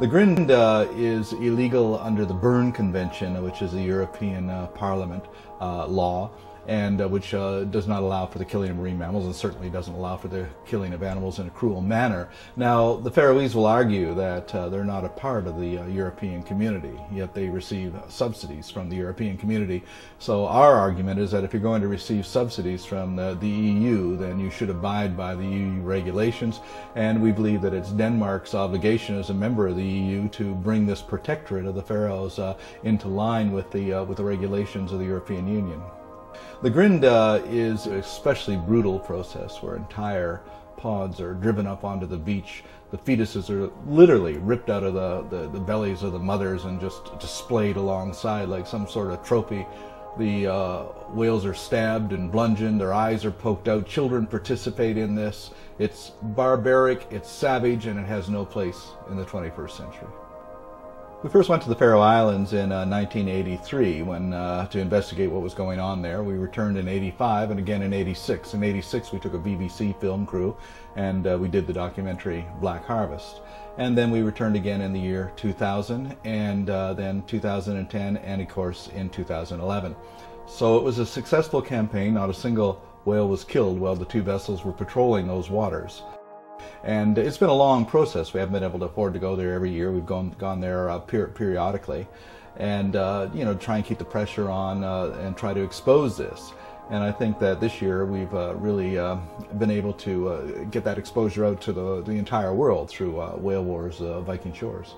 The Grind is illegal under the Berne Convention, which is a European Parliament law, and which does not allow for the killing of marine mammals, and certainly doesn't allow for the killing of animals in a cruel manner. Now, the Faroese will argue that they're not a part of the European community, yet they receive subsidies from the European community. So our argument is that if you're going to receive subsidies from the EU, then you should abide by the EU regulations, and we believe that it's Denmark's obligation as a member of the EU to bring this protectorate of the Faroes into line with the regulations of the European Union. The Grind is an especially brutal process where entire pods are driven up onto the beach. The fetuses are literally ripped out of the bellies of the mothers and just displayed alongside like some sort of trophy. The whales are stabbed and bludgeoned, their eyes are poked out. Children participate in this. It's barbaric, it's savage, and it has no place in the 21st century. We first went to the Faroe Islands in 1983 when, to investigate what was going on there. We returned in 85 and again in 86. In 86 we took a BBC film crew and we did the documentary Black Harvest. And then we returned again in the year 2000 and then 2010 and of course in 2011. So it was a successful campaign. Not a single whale was killed while the two vessels were patrolling those waters. And it's been a long process. We haven't been able to afford to go there every year. We've gone there periodically, and try and keep the pressure on and try to expose this. And I think that this year we've really been able to get that exposure out to the entire world through Whale Wars Viking Shores.